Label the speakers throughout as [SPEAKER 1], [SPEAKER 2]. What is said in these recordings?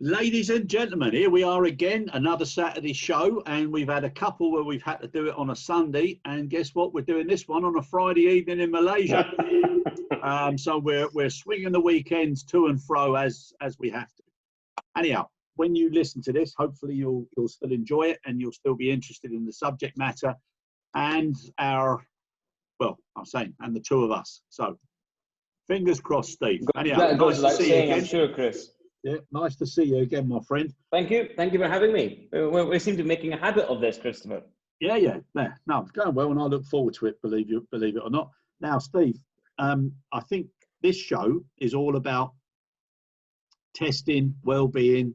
[SPEAKER 1] Ladies and gentlemen, here we are again, another Saturday show, and we've had a couple where we've had to do it on a Sunday, and guess what? We're doing this one on a Friday evening in Malaysia. So we're swinging the weekends to and fro as we have to. Anyhow, when you listen to this, hopefully you'll still enjoy it, and you'll still be interested in the subject matter and and the two of us. So fingers crossed, Steve. Anyhow,
[SPEAKER 2] that goes
[SPEAKER 1] nice to
[SPEAKER 2] without
[SPEAKER 1] see
[SPEAKER 2] saying,
[SPEAKER 1] you again.
[SPEAKER 2] I'm sure, Chris.
[SPEAKER 1] Yeah, nice to see you again, my friend.
[SPEAKER 2] Thank you for having me. We seem to be making a habit of this, Christopher.
[SPEAKER 1] Yeah. No, it's going well, and I look forward to it. Believe it or not. Now, Steve, I think this show is all about testing, well-being,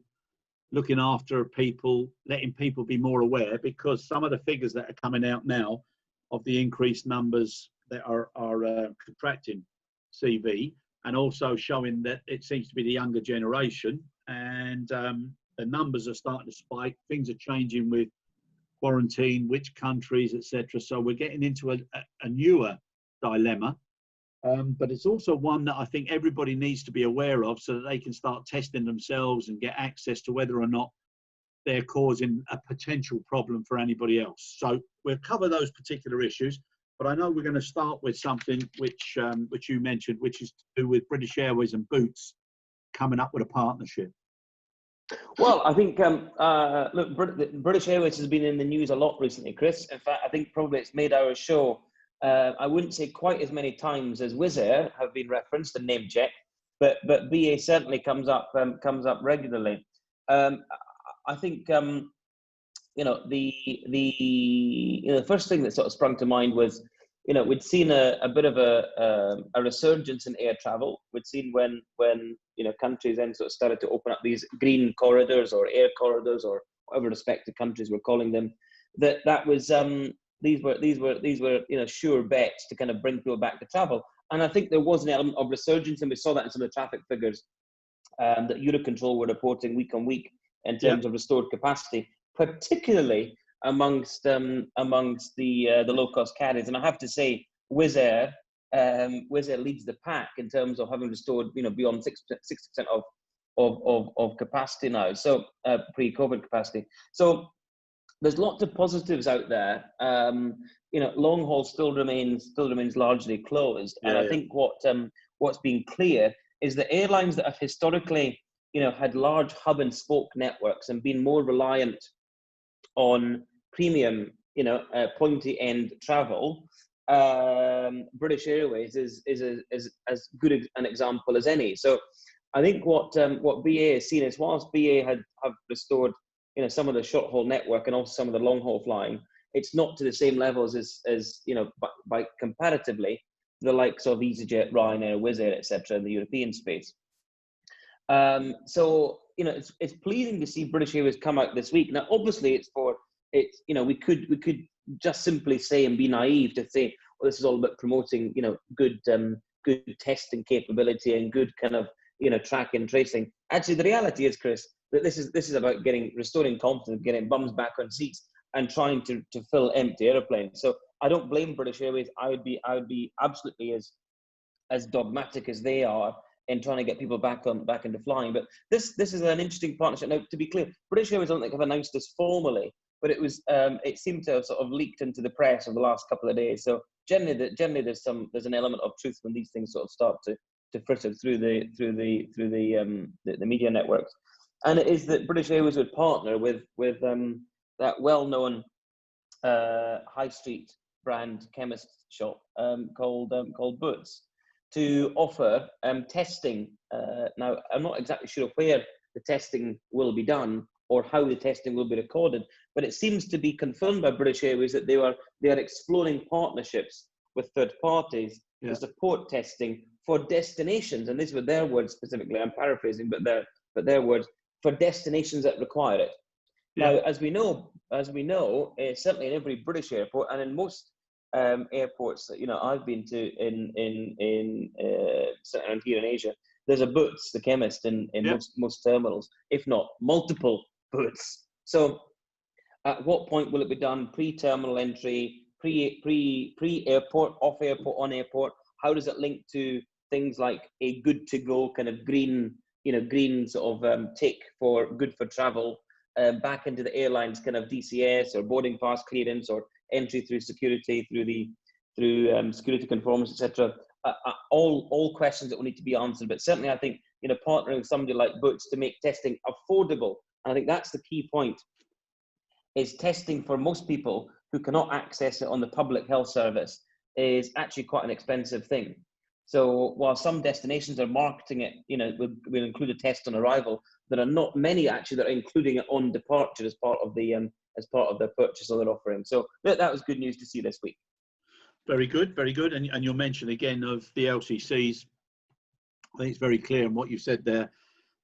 [SPEAKER 1] looking after people, letting people be more aware, because some of the figures that are coming out now of the increased numbers that are contracting CV, and also showing that it seems to be the younger generation, and the numbers are starting to spike. Things are changing with quarantine, which countries, etc. So we're getting into a newer dilemma, but it's also one that I think everybody needs to be aware of, so that they can start testing themselves and get access to whether or not they're causing a potential problem for anybody else. So we'll cover those particular issues. But I know we're going to start with something which you mentioned, which is to do with British Airways and Boots coming up with a partnership.
[SPEAKER 2] Well, I think, look, British Airways has been in the news a lot recently, Chris. In fact, I think probably it's made our show, I wouldn't say quite as many times as Wizz Air have been referenced and name checked, but BA certainly comes up regularly. I think, the first thing that sort of sprung to mind was, we'd seen a bit of a resurgence in air travel. We'd seen when countries then sort of started to open up these green corridors or air corridors or whatever respective countries were calling them. That was these were sure bets to kind of bring people back to travel. And I think there was an element of resurgence, and we saw that in some of the traffic figures that Eurocontrol were reporting week on week in terms of restored capacity, particularly amongst the low-cost carriers. And I have to say, Wizz Air leads the pack in terms of having restored, beyond 60% of capacity now, so pre-COVID capacity. So there's lots of positives out there. Long haul still remains largely closed, and I think what's been clear is the airlines that have historically, had large hub and spoke networks and been more reliant on premium, pointy end travel. British Airways is as good an example as any. So I think what BA has seen is, whilst BA have restored, some of the short haul network and also some of the long haul flying, it's not to the same levels as by comparatively the likes of EasyJet, Ryanair, Wizz Air, etc. in the European space. So it's pleasing to see British Airways come out this week. Now, obviously, we could just simply say and be naive to say, well, this is all about promoting, good testing capability and good kind of, track and tracing. Actually, the reality is, Chris, that this is about restoring confidence, getting bums back on seats, and trying to fill empty airplanes. So I don't blame British Airways. I would be absolutely as dogmatic as they are in trying to get people back into flying. But this is an interesting partnership. Now, to be clear, British Airways don't think have announced this formally, but it seemed to have sort of leaked into the press over the last couple of days. So generally there's an element of truth when these things sort of start to fritter through the media networks. And it is that British Airways would partner with that well-known high street brand chemist shop called Boots, to offer testing. Now, I'm not exactly sure where the testing will be done or how the testing will be recorded, but it seems to be confirmed by British Airways that they are exploring partnerships with third parties to support testing for destinations, and these were their words specifically. I'm paraphrasing, but their words, for destinations that require it. Now, as we know, certainly in every British airport and in most airports that I've been to in around here in Asia, there's a Boots, the chemist, in most terminals, if not multiple Boots. So, at what point will it be done? Pre-terminal entry, pre-airport, off-airport, on-airport? How does it link to things like a good-to-go kind of green green sort of tick for good for travel back into the airlines kind of DCS or boarding pass clearance or entry through security through security conformance, etc. All questions that will need to be answered. But certainly, I think partnering with somebody like Boots to make testing affordable, and I think that's the key point. Is testing for most people who cannot access it on the public health service is actually quite an expensive thing. So while some destinations are marketing it, will include a test on arrival, there are not many actually that are including it on departure as part of their purchase or their offering. So that was good news to see this week.
[SPEAKER 1] Very good, very good. And you'll mention again of the LCCs. I think it's very clear in what you said there.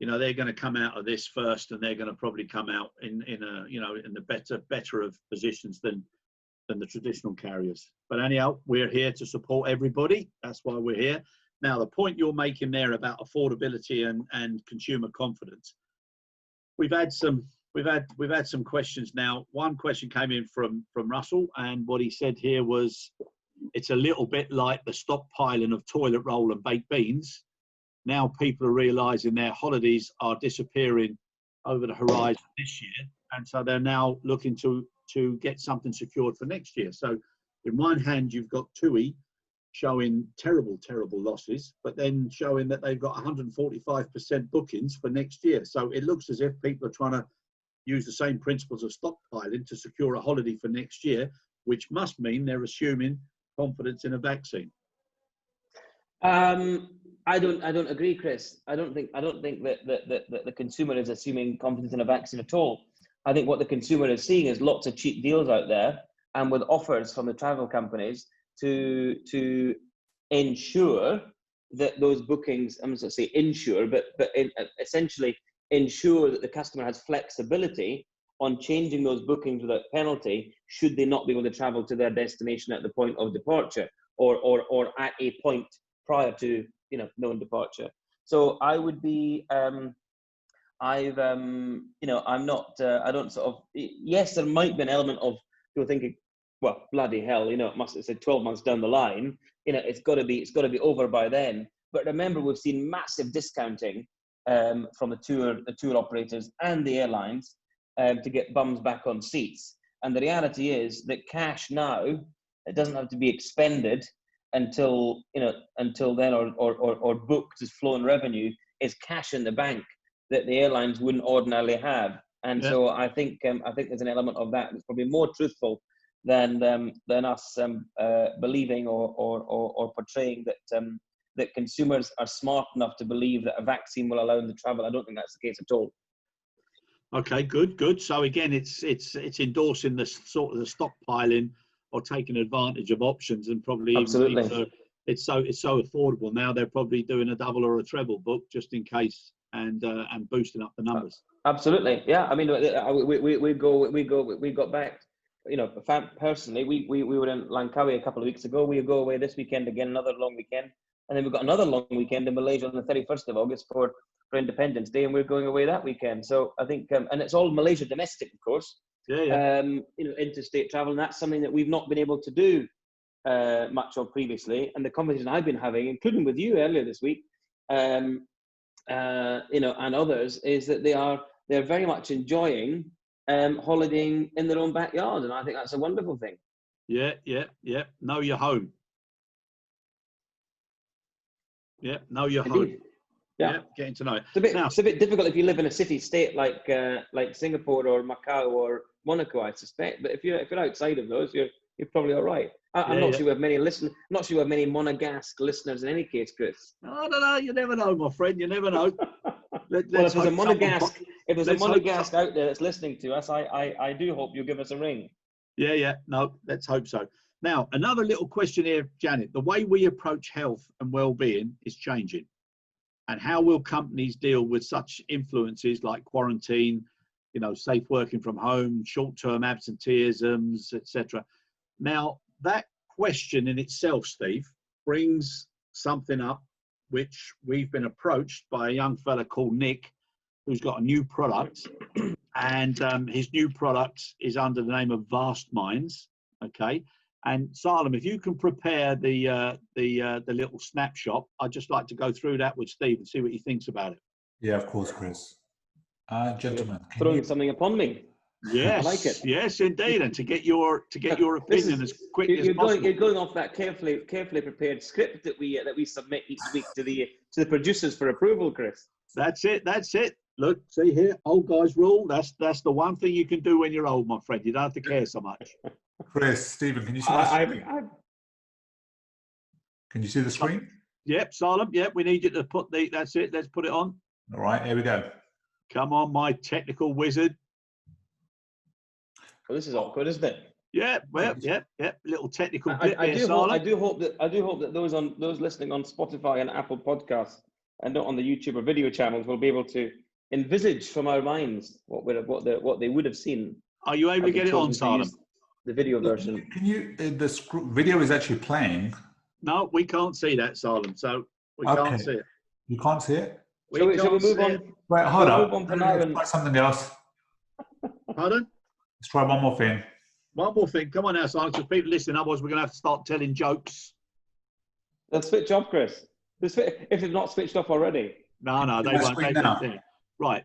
[SPEAKER 1] They're going to come out of this first, and they're going to probably come out in the better of positions than the traditional carriers. But anyhow, we're here to support everybody. That's why we're here. Now, the point you're making there about affordability and consumer confidence, we've had some questions now. One question came in from Russell, and what he said here was, it's a little bit like the stockpiling of toilet roll and baked beans. Now people are realising their holidays are disappearing over the horizon this year, and so they're now looking to get something secured for next year. So, in one hand, you've got TUI showing terrible losses, but then showing that they've got 145% bookings for next year. So it looks as if people are trying to use the same principles of stockpiling to secure a holiday for next year, which must mean they're assuming confidence in a vaccine.
[SPEAKER 2] I don't agree, Chris. I don't think that the consumer is assuming confidence in a vaccine at all. I think what the consumer is seeing is lots of cheap deals out there, and with offers from the travel companies to ensure that those bookings, I'm not going to say insure, but essentially ensure that the customer has flexibility on changing those bookings without penalty should they not be able to travel to their destination at the point of departure or at a point prior to known departure. So I would be I'm not I don't sort of, yes, there might be an element of people thinking, well, bloody hell, it must have said 12 months down the line, it's got to be over by then. But remember, we've seen massive discounting from the tour operators and the airlines to get bums back on seats. And the reality is that cash now, it doesn't have to be expended until then, or booked as flown revenue, is cash in the bank that the airlines wouldn't ordinarily have. And yeah. So I think there's an element of that that's probably more truthful than us believing or portraying that consumers are smart enough to believe that a vaccine will allow them to travel. I don't think that's the case at all.
[SPEAKER 1] Okay, good. So again, it's endorsing the sort of the stockpiling or taking advantage of options, and probably
[SPEAKER 2] absolutely
[SPEAKER 1] even it's so affordable now. They're probably doing a double or a treble book just in case, and boosting up the numbers.
[SPEAKER 2] Absolutely, yeah. I mean, we got back. Personally, we were in Langkawi a couple of weeks ago. We go away this weekend again, another long weekend, and then we've got another long weekend in Malaysia on the 31st of August for Independence Day, and we're going away that weekend. So I think, and it's all Malaysia domestic, of course.
[SPEAKER 1] Yeah.
[SPEAKER 2] Interstate travel, and that's something that we've not been able to do much of previously. And the conversation I've been having, including with you earlier this week, and others, is that they're very much enjoying holidaying in their own backyard, and I think that's a wonderful thing.
[SPEAKER 1] Yeah. Know your home. Yeah, know your home. Yeah, getting to know it.
[SPEAKER 2] It's a bit difficult if you live in a city-state like Singapore or Macau or Monaco, I suspect. But if you're outside of those, you're probably all right. I'm not sure we have many Not sure we have many Monegasque listeners in any case, Chris.
[SPEAKER 1] No. You never know, my friend. You never know.
[SPEAKER 2] Well, if there's a Monegasque out there that's listening to us, I do hope you'll give us a ring.
[SPEAKER 1] Yeah. No, let's hope so. Now, another little question here, Janet. The way we approach health and well-being is changing. And how will companies deal with such influences like quarantine, safe working from home, short-term absenteeisms, etc.? Now, that question in itself, Steve, brings something up which we've been approached by a young fella called Nick, who's got a new product, and his new product is under the name of Vastmindz. Okay. And Salam, if you can prepare the little snapshot, I'd just like to go through that with Steve and see what he thinks about it.
[SPEAKER 3] Yeah, of course, Chris. Gentlemen, can
[SPEAKER 2] Throwing
[SPEAKER 3] you...
[SPEAKER 2] something upon me.
[SPEAKER 1] Yes,
[SPEAKER 2] I like it.
[SPEAKER 1] yes, indeed, and to get your opinion as quickly as possible.
[SPEAKER 2] You're going off that carefully prepared script that we submit each week to the producers for approval, Chris.
[SPEAKER 1] That's it. That's it. Look, see here, old guys rule. That's the one thing you can do when you're old, my friend. You don't have to care so much.
[SPEAKER 3] Chris, Stephen, can you see my screen? Can you see the screen?
[SPEAKER 1] Yep, Salam. Yep, we need you to put the. That's it. Let's put it on.
[SPEAKER 3] All right, here we go.
[SPEAKER 1] Come on, my technical wizard.
[SPEAKER 2] Well, this is awkward, isn't it?
[SPEAKER 1] Yeah, well, yep. Little technical bit
[SPEAKER 2] I
[SPEAKER 1] there, Salam.
[SPEAKER 2] do hope that those listening on Spotify and Apple Podcasts and not on the YouTube or video channels will be able to envisage from our minds what they would have seen.
[SPEAKER 1] Are you able to get it on, Salam?
[SPEAKER 2] The video version.
[SPEAKER 3] Can you? The video is actually playing.
[SPEAKER 1] No, we can't see that, Salam. So we can't see it.
[SPEAKER 3] You can't see it.
[SPEAKER 2] Shall we move on?
[SPEAKER 3] Wait, hold on.
[SPEAKER 2] Move on for now
[SPEAKER 3] Let's try something else.
[SPEAKER 1] Pardon?
[SPEAKER 3] Let's try one more thing.
[SPEAKER 1] One more thing. Come on now, Salam, because people listening. Otherwise, we're going to have to start telling jokes.
[SPEAKER 2] Let's switch off, Chris. If it's not switched off already.
[SPEAKER 1] No, they won't. They don't. Right.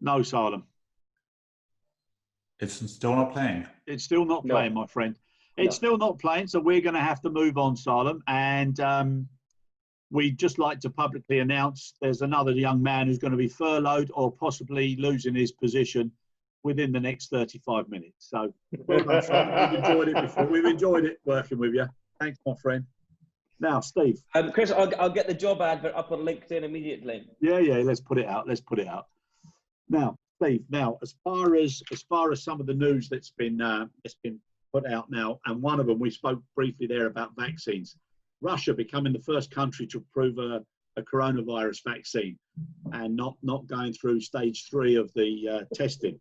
[SPEAKER 1] No, Salam.
[SPEAKER 3] It's still not playing.
[SPEAKER 1] It's still not playing, my friend. It's still not playing, so we're going to have to move on, Salam. And we'd just like to publicly announce there's another young man who's going to be furloughed or possibly losing his position within the next 35 minutes. So well done, Salam. We've enjoyed it before. We've enjoyed it working with you. Thanks, my friend. Now, Steve.
[SPEAKER 2] Chris, I'll get the job advert up on LinkedIn immediately.
[SPEAKER 1] Yeah, let's put it out. Now, Steve. Now, as far as some of the news that's been put out now, and one of them we spoke briefly there about vaccines. Russia becoming the first country to approve a coronavirus vaccine, and not going through stage 3 of the testing.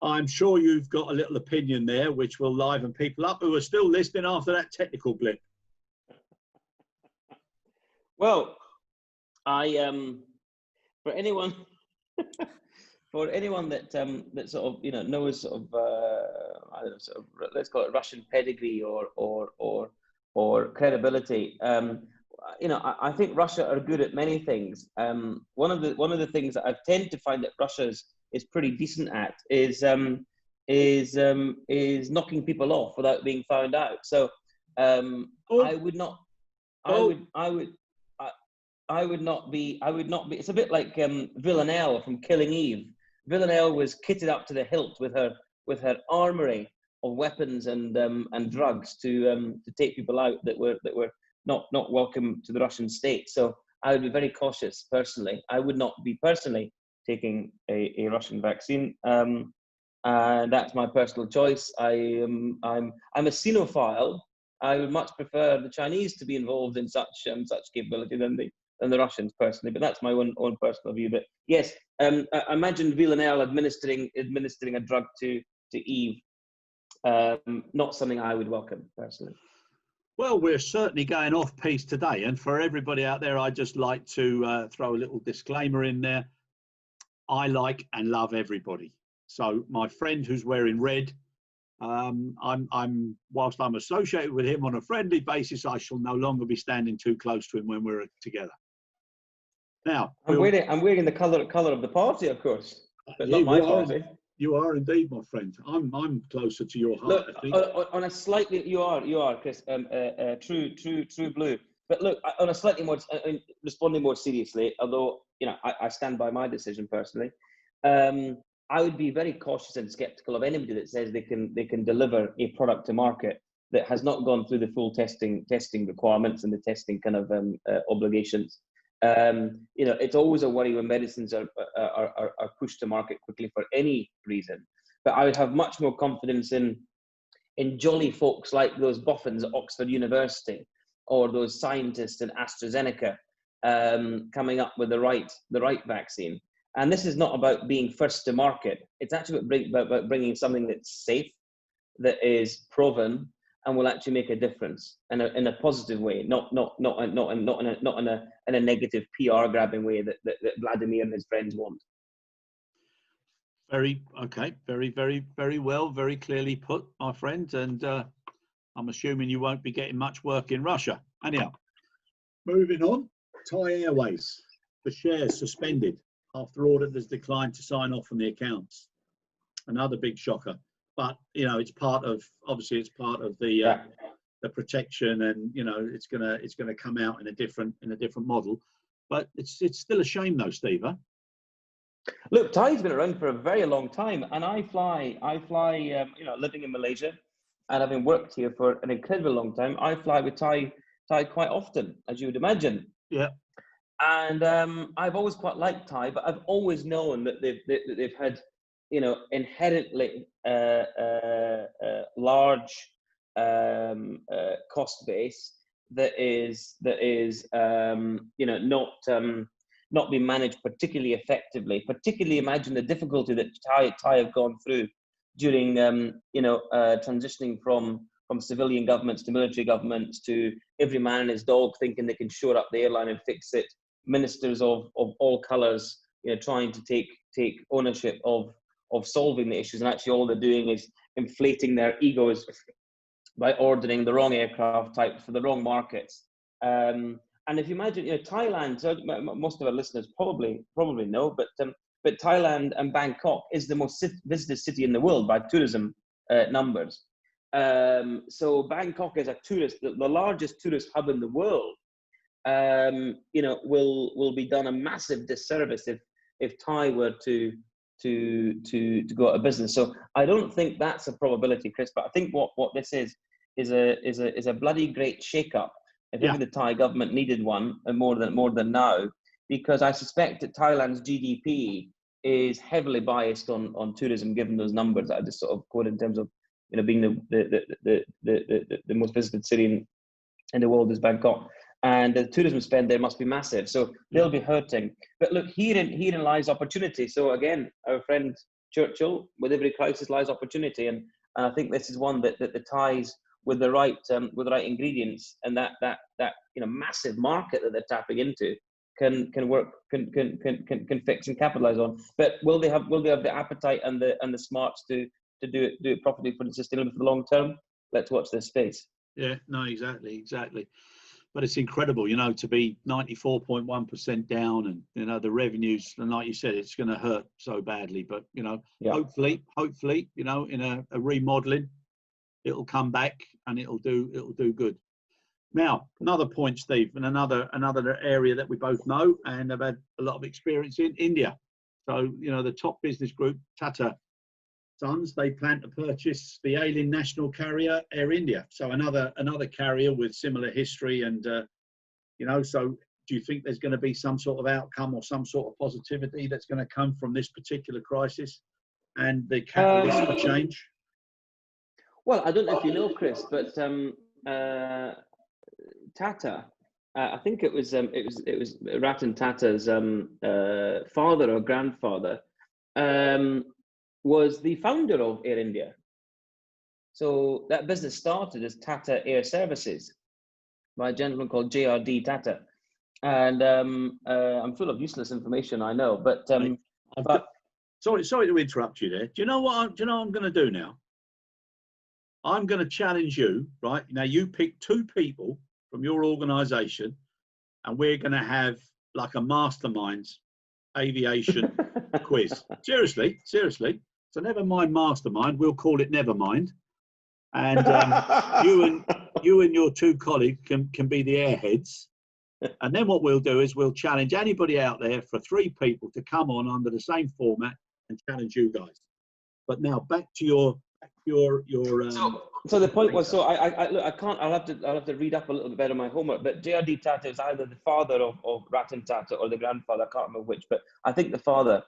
[SPEAKER 1] I'm sure you've got a little opinion there, which will liven people up who are still listening after that technical blip.
[SPEAKER 2] Well, for anyone that sort of knows sort of I don't know, sort of, let's call it Russian pedigree or credibility, I think Russia are good at many things. One of the things that I tend to find that Russia is pretty decent at is knocking people off without being found out. So I would not be. It's a bit like Villanelle from Killing Eve. Villanelle was kitted up to the hilt with her armory of weapons and drugs to take people out that were not welcome to the Russian state. So I would be very cautious personally. I would not be personally taking a Russian vaccine. That's my personal choice. I'm a xenophile. I would much prefer the Chinese to be involved in such capability than the Russians personally, but that's my own personal view. But yes, I imagine Villanelle administering a drug to Eve. Not something I would welcome personally.
[SPEAKER 1] Well, we're certainly going off piece today, and for everybody out there, I'd just like to throw a little disclaimer in there. I like and love everybody. So my friend who's wearing red, whilst I'm associated with him on a friendly basis, I shall no longer be standing too close to him when we're together. Now,
[SPEAKER 2] I'm wearing the colour of the party, of course, but not my party.
[SPEAKER 1] You are indeed, my friend. I'm closer to your heart.
[SPEAKER 2] Look,
[SPEAKER 1] I think.
[SPEAKER 2] On a slightly, you are, Chris. True blue. But look, on a slightly more responding more seriously, although I stand by my decision personally. I would be very cautious and skeptical of anybody that says they can deliver a product to market that has not gone through the full testing requirements and the testing kind of obligations. It's always a worry when medicines are pushed to market quickly for any reason. But I would have much more confidence in jolly folks like those boffins at Oxford University or those scientists in AstraZeneca coming up with the right vaccine. And this is not about being first to market. It's actually about bringing something that's safe, that is proven, and will actually make a difference in a positive way, not in a negative PR grabbing way that Vladimir and his friends want.
[SPEAKER 1] Very well, very clearly put, my friend. And I'm assuming you won't be getting much work in Russia. Anyhow, moving on. Thai Airways. the shares suspended after auditors declined to sign off on the accounts. Another big shocker. But you know, it's part of the the protection, and you know, it's gonna come out in a different model. But it's still a shame though, Steve. Huh?
[SPEAKER 2] Look, Thai's been around for a very long time, and I fly. You know, living in Malaysia, and having worked here for an incredibly long time, I fly with Thai quite often, as you would imagine.
[SPEAKER 1] Yeah.
[SPEAKER 2] And I've always quite liked Thai, but I've always known that they've had, you know, inherently large cost base that is you know, not being managed particularly effectively. Particularly, imagine the difficulty that Thai have gone through during you know, transitioning from civilian governments to military governments, to every man and his dog thinking they can shore up the airline and fix it. Ministers of all colours, you know, trying to take ownership of solving the issues, and actually all they're doing is inflating their egos by ordering the wrong aircraft types for the wrong markets. And if you imagine, you know, Thailand, so most of our listeners probably know, but Thailand and Bangkok is the most visited city in the world by tourism numbers. So Bangkok is the largest tourist hub in the world. You know, will be done a massive disservice if Thai were to go out of business. So I don't think that's a probability, Chris. But I think what this is a bloody great shake-up. If ever the Thai government needed one, and more than now, because I suspect that Thailand's GDP is heavily biased on tourism, given those numbers that I just sort of quoted in terms of, you know, being the most visited city in the world is Bangkok. And the tourism spend there must be massive, so they'll be hurting. But look, herein lies opportunity. So again, our friend Churchill, with every crisis lies opportunity, and I think this is one that the Thais, with the right ingredients, and that you know, massive market that they're tapping into, can fix and capitalize on. But will they have the appetite and the smarts to do it properly for the sustainable for the long term? Let's watch this space.
[SPEAKER 1] Yeah, no, exactly. But it's incredible, you know, to be 94.1% down, and you know, the revenues, and like you said, it's going to hurt so badly. But you know, hopefully, you know, in a remodeling, it'll come back and it'll do good. Now, another point, Steve, and another area that we both know and have had a lot of experience in, India. So you know, the top business group, TATA Sons, they plan to purchase the ailing national carrier Air India. So another carrier with similar history, and you know, so do you think there's going to be some sort of outcome or some sort of positivity that's going to come from this particular crisis and the catalyst for change?
[SPEAKER 2] Well, I don't know if you know, Chris, but Tata, I think it was Ratan Tata's father or grandfather, was the founder of Air India. So that business started as Tata Air Services by a gentleman called J.R.D. Tata. And I'm full of useless information, I know, but
[SPEAKER 1] sorry to interrupt you there. Do you know what I'm going to do now? I'm going to challenge you, right? Now you pick two people from your organisation, and we're going to have like a masterminds aviation quiz. Seriously. So never mind mastermind, we'll call it never mind. And you and your two colleagues can be the airheads. And then what we'll do is we'll challenge anybody out there for three people to come on under the same format and challenge you guys. But now back to your
[SPEAKER 2] So the point was, so I can't. I'll have to read up a little bit better my homework. But J.R.D. Tata is either the father of Ratan Tata or the grandfather. I can't remember which, but I think the father.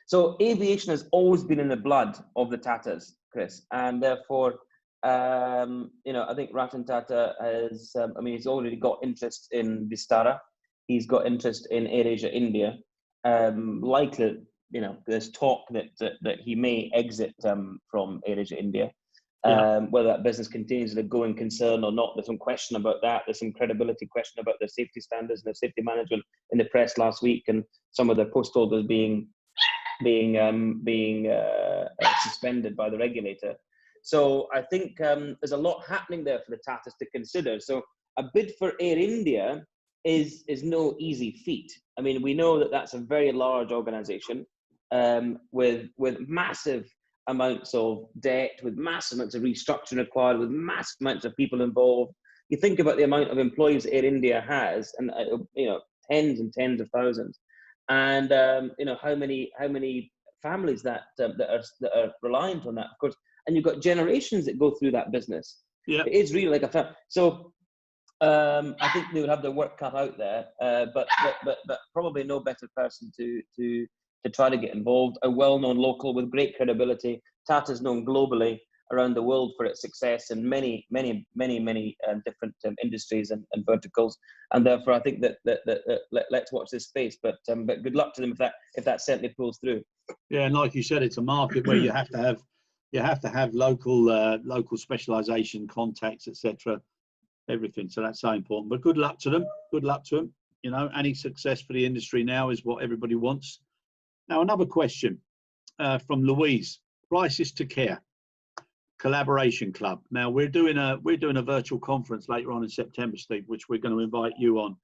[SPEAKER 2] So aviation has always been in the blood of the Tatas, Chris, and therefore, you know, I think Ratan Tata has. I mean, he's already got interest in Vistara. He's got interest in AirAsia India. Likely, you know, there's talk that he may exit from AirAsia India. Whether that business continues as a going concern or not, there's some question about that. There's some credibility question about their safety standards and their safety management in the press last week, and some of their post holders being suspended by the regulator. So I think there's a lot happening there for the Tatas to consider. So a bid for Air India is no easy feat. I mean, we know that that's a very large organization with massive amounts of debt, with massive amounts of restructuring required, with massive amounts of people involved. You think about the amount of employees Air India has, and tens and tens of thousands, and how many families that are reliant on that, of course, and you've got generations that go through that business.
[SPEAKER 1] Yeah,
[SPEAKER 2] it is really like a family. So I think they would have their work cut out there, but probably no better person to try to get involved. A well-known local with great credibility. TATA's known globally around the world for its success in many different industries and verticals, and therefore I think that let's watch this space. But good luck to them if that certainly pulls through.
[SPEAKER 1] yeah, and like you said, it's a market where you have to have local specialisation, contacts, etc. Everything. So that's so important. But good luck to them. Good luck to them. You know, any success for the industry now is what everybody wants. Now, another question from Louise: Crisis to Care Collaboration Club. Now, we're doing a virtual conference later on in September, Steve, which we're going to invite you on.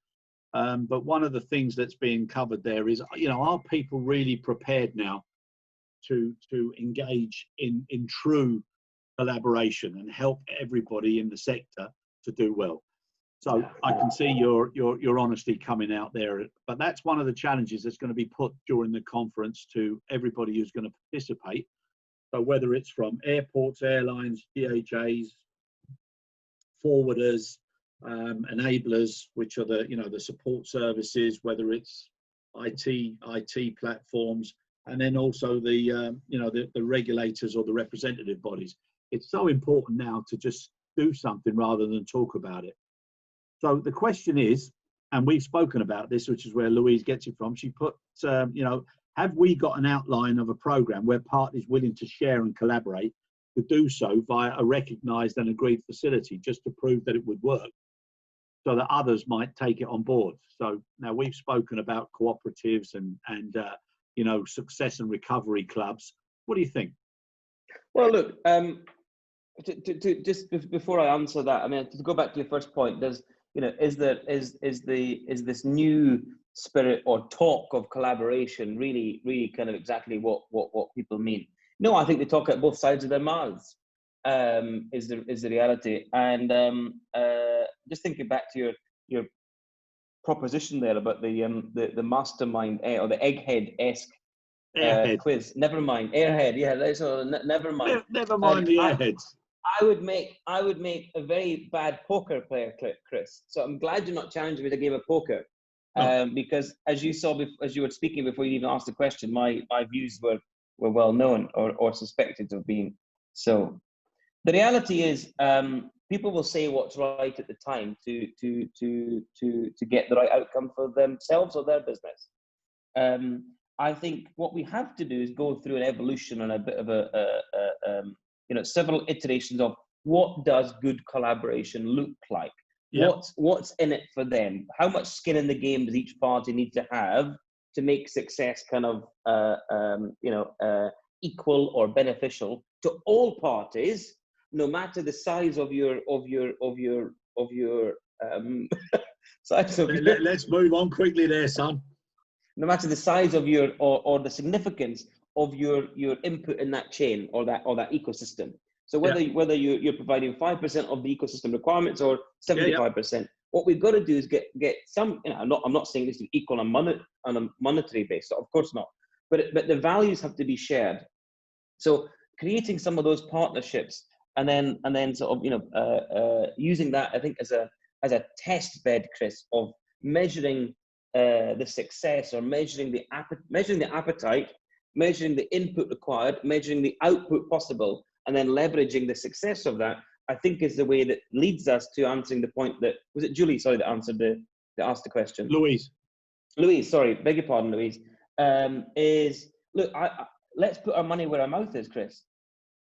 [SPEAKER 1] But one of the things that's being covered there is, are people really prepared now to engage in true collaboration and help everybody in the sector to do well? So I can see your honesty coming out there, but that's one of the challenges that's going to be put during the conference to everybody who's going to participate. So whether it's from airports, airlines, DHAs, forwarders, enablers, which are the support services, whether it's IT platforms, and then also the regulators or the representative bodies. It's so important now to just do something rather than talk about it. So the question is, and we've spoken about this, which is where Louise gets it from. She put, have we got an outline of a program where parties willing to share and collaborate to do so via a recognised and agreed facility, just to prove that it would work, so that others might take it on board? So now we've spoken about cooperatives and success and recovery clubs. What do you think?
[SPEAKER 2] Well, look, just before I answer that, I mean, to go back to your first point, is this new spirit or talk of collaboration really kind of exactly what people mean? No, I think they talk at both sides of their mouths. Is the reality. And just thinking back to your proposition there about the mastermind or the egghead-esque quiz. Never mind, airhead. Yeah, never mind.
[SPEAKER 1] Never mind the airheads.
[SPEAKER 2] I would make a very bad poker player, Chris. So I'm glad you're not challenging me to a game of poker, because as you saw as you were speaking before you even asked the question, my views were well known or suspected of being so. The reality is, people will say what's right at the time to get the right outcome for themselves or their business. I think what we have to do is go through an evolution and a bit of several iterations of what does good collaboration look like. Yeah. What's in it for them? How much skin in the game does each party need to have to make success kind of equal or beneficial to all parties, no matter the size of your size of your,
[SPEAKER 1] let's move on quickly there, son.
[SPEAKER 2] No matter the size of your or the significance of your input in that chain or that ecosystem. So whether you're providing 5% of the ecosystem requirements or 75%, what we've got to do is get some. I'm not saying this is equal on a monetary basis, of course not. But the values have to be shared. So creating some of those partnerships and then sort of using that, I think, as a test bed, Chris, of measuring the success or measuring the appetite, measuring the input required, measuring the output possible, and then leveraging the success of that, I think is the way that leads us to answering the point that, was it Julie, sorry, that asked the question?
[SPEAKER 1] Louise,
[SPEAKER 2] sorry, beg your pardon, Louise. Look, let's put our money where our mouth is, Chris.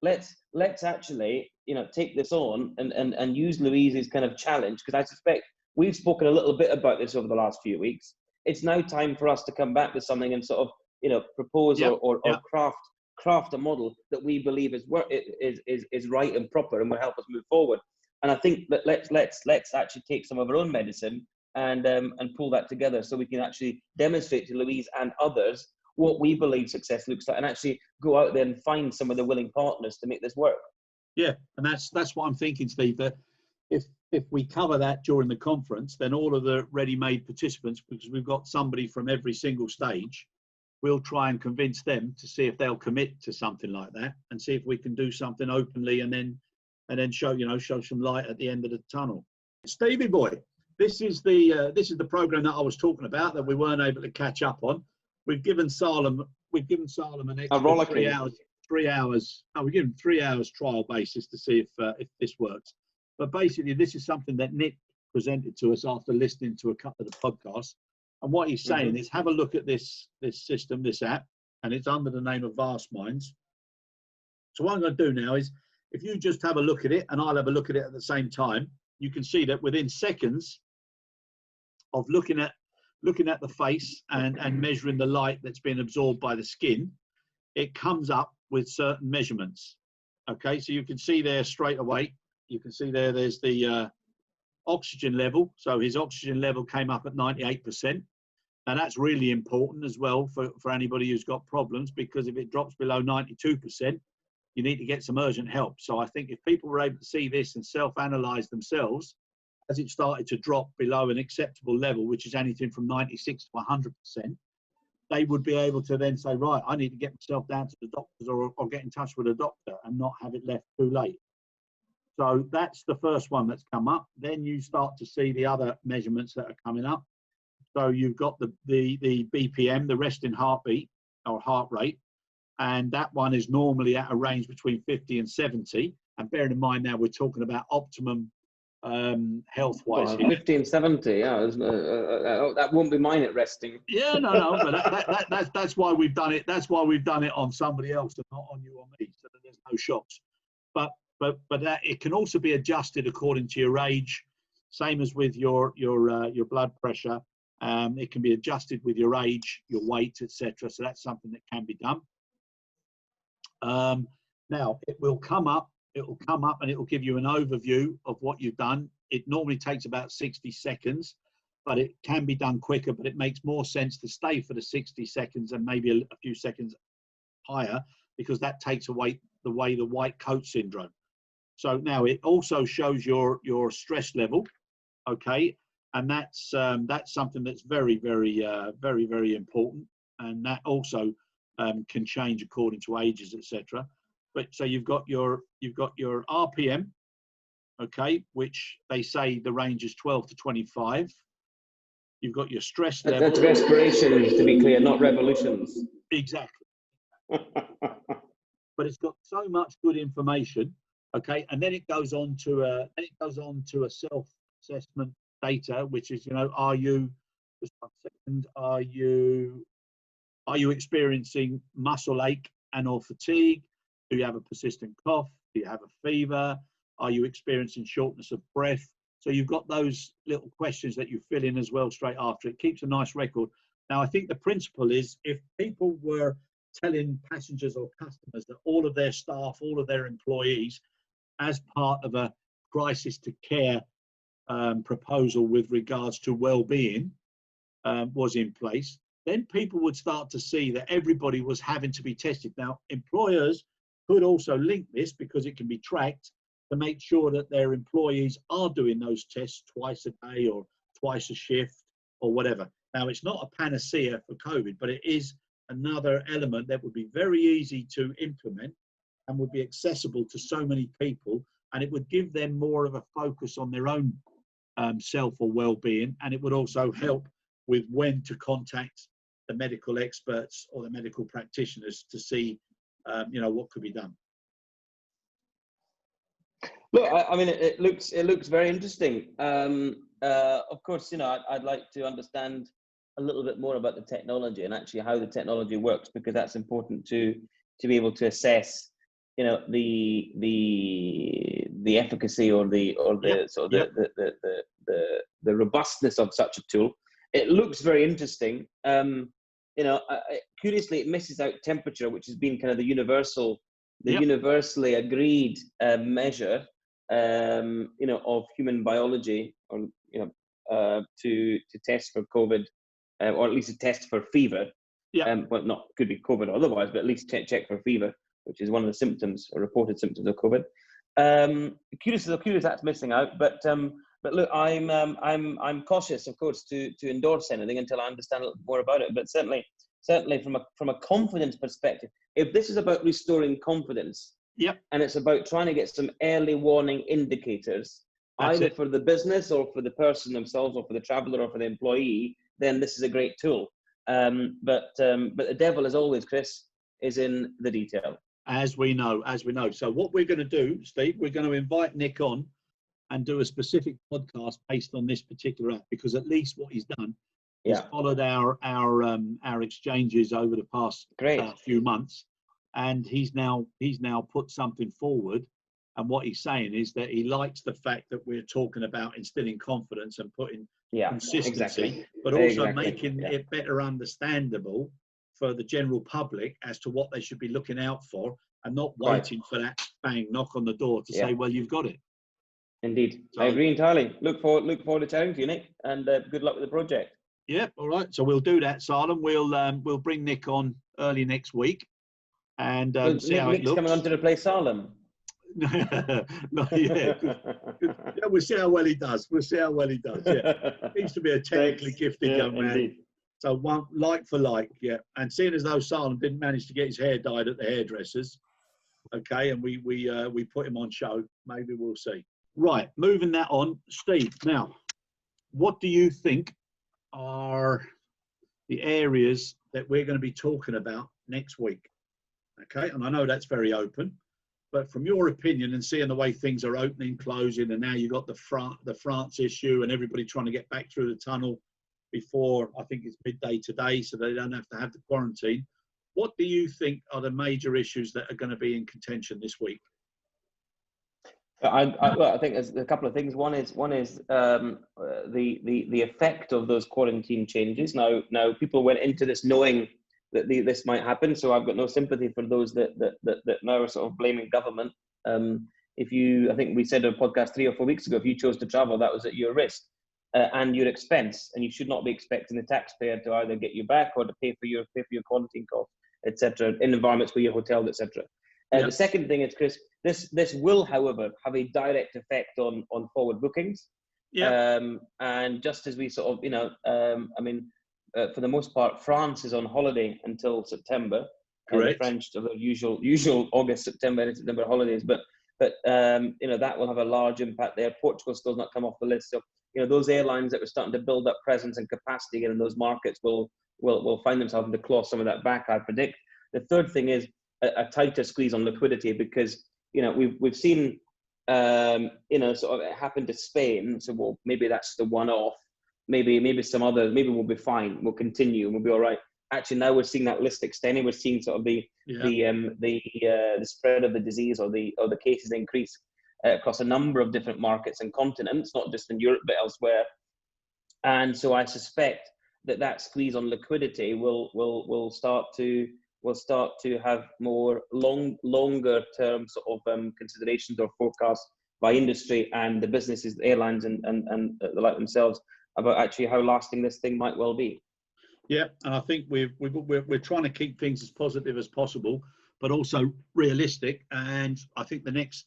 [SPEAKER 2] Let's actually, take this on and use Louise's kind of challenge, because I suspect we've spoken a little bit about this over the last few weeks. It's now time for us to come back with something and sort of, propose or craft a model that we believe is right and proper and will help us move forward. And I think that let's actually take some of our own medicine and pull that together so we can actually demonstrate to Louise and others what we believe success looks like, and actually go out there and find some of the willing partners to make this work.
[SPEAKER 1] Yeah, and that's what I'm thinking, Steve, that if we cover that during the conference, then all of the ready-made participants, because we've got somebody from every single stage, we'll try and convince them to see if they'll commit to something like that, and see if we can do something openly, and then show some light at the end of the tunnel. Stevie boy, this is the program that I was talking about that we weren't able to catch up on. We've given Salam an extra 3 hours. 3 hours. Oh, we give him 3 hours trial basis to see if this works. But basically, this is something that Nick presented to us after listening to a couple of the podcasts. And what he's saying is, have a look at this system, this app, and it's under the name of Vastmindz. So what I'm going to do now is, if you just have a look at it, and I'll have a look at it at the same time, you can see that within seconds of looking at the face and measuring the light that's been absorbed by the skin, it comes up with certain measurements. Okay, so you can see there straight away, you can see there's the oxygen level. So his oxygen level came up at 98%. Now that's really important as well for anybody who's got problems, because if it drops below 92%, you need to get some urgent help. So I think if people were able to see this and self-analyze themselves as it started to drop below an acceptable level, which is anything from 96 to 100%, they would be able to then say, right, I need to get myself down to the doctors or get in touch with a doctor and not have it left too late. So that's the first one that's come up. Then you start to see the other measurements that are coming up. So you've got the BPM, the resting heartbeat or heart rate, and that one is normally at a range between 50 and 70. And bearing in mind now we're talking about optimum health-wise.
[SPEAKER 2] 50 and 70, yeah, that won't be mine at resting.
[SPEAKER 1] Yeah, no, but that's why we've done it. That's why we've done it on somebody else and not on you or me, so that there's no shocks. But that it can also be adjusted according to your age, same as with your blood pressure. It can be adjusted with your age, your weight, etc. So that's something that can be done. Now it will come up and it will give you an overview of what you've done. It normally takes about 60 seconds, but it can be done quicker, but it makes more sense to stay for the 60 seconds and maybe a few seconds higher, because that takes away the white coat syndrome. So now it also shows your stress level, okay, and that's something that's very, very, very, very important, and that also can change according to ages, etc. But so you've got your RPM, okay, which they say the range is 12 to 25. You've got your stress level.
[SPEAKER 2] That's respirations, to be clear, not revolutions.
[SPEAKER 1] Exactly. But it's got so much good information, okay, and then it goes on to a self-assessment data, which is, are you experiencing muscle ache and or fatigue? Do you have a persistent cough? Do you have a fever? Are you experiencing shortness of breath? So you've got those little questions that you fill in as well straight after. It keeps a nice record. Now, I think the principle is, if people were telling passengers or customers that all of their staff, all of their employees, as part of a crisis to care proposal with regards to well-being was in place, then people would start to see that everybody was having to be tested. Now, employers could also link this, because it can be tracked, to make sure that their employees are doing those tests twice a day or twice a shift or whatever. Now, it's not a panacea for COVID, but it is another element that would be very easy to implement and would be accessible to so many people, and it would give them more of a focus on their own self or well-being, and it would also help with when to contact the medical experts or the medical practitioners to see what could be done.
[SPEAKER 2] Look, I mean, it looks very interesting. Of course, I'd like to understand a little bit more about the technology and actually how the technology works, because that's important to be able to assess, the efficacy or the robustness of such a tool. It looks very interesting. Curiously, it misses out temperature, which has been kind of the universally agreed measure, of human biology, or to test for COVID, or at least to test for fever.
[SPEAKER 1] Yeah.
[SPEAKER 2] Well, not could be COVID or otherwise, but at least check for fever, which is one of the symptoms or reported symptoms of COVID. Curious that's missing out, but look, I'm cautious, of course, to endorse anything until I understand a little more about it. But certainly from a confidence perspective, if this is about restoring confidence,
[SPEAKER 1] yep,
[SPEAKER 2] and it's about trying to get some early warning indicators, either for the business or for the person themselves, or for the traveller or for the employee, then this is a great tool. But the devil, as always, Chris, is in the detail.
[SPEAKER 1] As we know. So what we're going to do, Steve, we're going to invite Nick on and do a specific podcast based on this particular app, because at least what he's done is followed our exchanges over the past few months, and he's now put something forward. And what he's saying is that he likes the fact that we're talking about instilling confidence and putting consistency, but also making it better understandable for the general public as to what they should be looking out for, and not waiting for that bang knock on the door to say, well, you've got it.
[SPEAKER 2] Indeed. So, I agree entirely. Look forward to chatting to you, Nick, and good luck with the project.
[SPEAKER 1] Yeah, all right. So we'll do that, Salam. We'll bring Nick on early next week and see how it looks.
[SPEAKER 2] Nick's coming on to replace Salam.
[SPEAKER 1] We'll see how well he does. Yeah, seems to be a technically gifted young man.
[SPEAKER 2] Indeed.
[SPEAKER 1] So one like for like, yeah. And seeing as though Salam didn't manage to get his hair dyed at the hairdressers, okay, and we put him on show, maybe we'll see. Right, moving that on, Steve. Now, what do you think are the areas that we're going to be talking about next week? Okay, and I know that's very open, but from your opinion and seeing the way things are opening, closing, and now you've got the France issue and everybody trying to get back through the tunnel before, I think it's midday today, so they don't have to have the quarantine. What do you think are the major issues that are going to be in contention this week?
[SPEAKER 2] I think there's a couple of things. One is the effect of those quarantine changes. Now people went into this knowing that this might happen, so I've got no sympathy for those that now are sort of blaming government. I think we said on a podcast 3 or 4 weeks ago, if you chose to travel, that was at your risk and your expense, and you should not be expecting the taxpayer to either get you back or to pay for your quarantine costs, etc., in environments where you're hoteled, etc. The second thing is, Chris, this will, however, have a direct effect on forward bookings. And just as we sort of, for the most part, France is on holiday until September.
[SPEAKER 1] Correct.
[SPEAKER 2] The French have their usual August, September, and September holidays, but that will have a large impact there. Portugal still not come off the list, so those airlines that were starting to build up presence and capacity again in those markets will find themselves having to claw some of that back, I predict. The third thing is a tighter squeeze on liquidity, because we've seen sort of it happened to Spain, so well, maybe that's the one-off. Maybe some other, maybe we'll be fine, we'll continue, we'll be all right. Actually, now we're seeing that list extending. We're seeing sort of the spread of the disease or the cases increase across a number of different markets and continents, not just in Europe but elsewhere. And so I suspect that squeeze on liquidity will start to have more longer term sort of considerations or forecasts by industry and the businesses, the airlines and the like themselves, about actually how lasting this thing might well be.
[SPEAKER 1] Yeah, and I think we're trying to keep things as positive as possible, but also realistic. And I think the next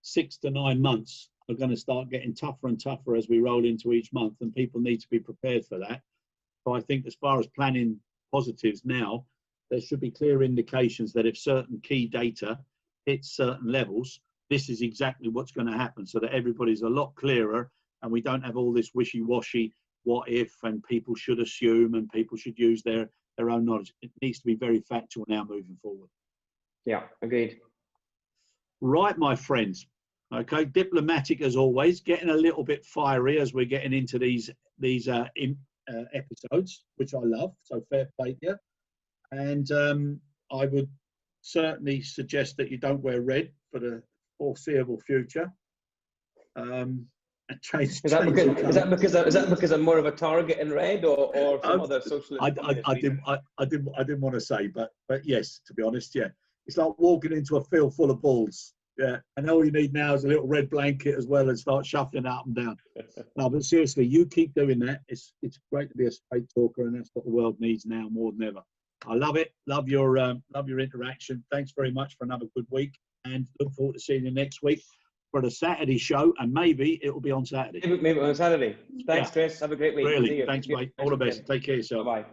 [SPEAKER 1] 6 to 9 months are going to start getting tougher and tougher as we roll into each month, and people need to be prepared for that. So I think as far as planning positives now, there should be clear indications that if certain key data hits certain levels, this is exactly what's going to happen, so that everybody's a lot clearer and we don't have all this wishy-washy what if, and people should assume, and people should use their own knowledge. It needs to be very factual now moving forward.
[SPEAKER 2] Yeah, agreed.
[SPEAKER 1] Right, my friends. Okay, diplomatic as always, getting a little bit fiery as we're getting into these episodes, which I love, so fair play to you. And I would certainly suggest that you don't wear red for the foreseeable future. Is
[SPEAKER 2] that because I'm more of a target in red, or some other socialist?
[SPEAKER 1] I didn't want to say, but yes, to be honest, yeah, it's like walking into a field full of balls. Yeah, and all you need now is a little red blanket as well, and start shuffling up and down. No, but seriously, you keep doing that. It's great to be a straight talker, and that's what the world needs now more than ever. I love it. Love your interaction. Thanks very much for another good week, and look forward to seeing you next week for the Saturday show, and maybe it will be on Saturday.
[SPEAKER 2] Maybe on Saturday. Thanks, Chris. Have a great week.
[SPEAKER 1] Really, thanks, mate. All the best. Take care of yourself.
[SPEAKER 2] Bye.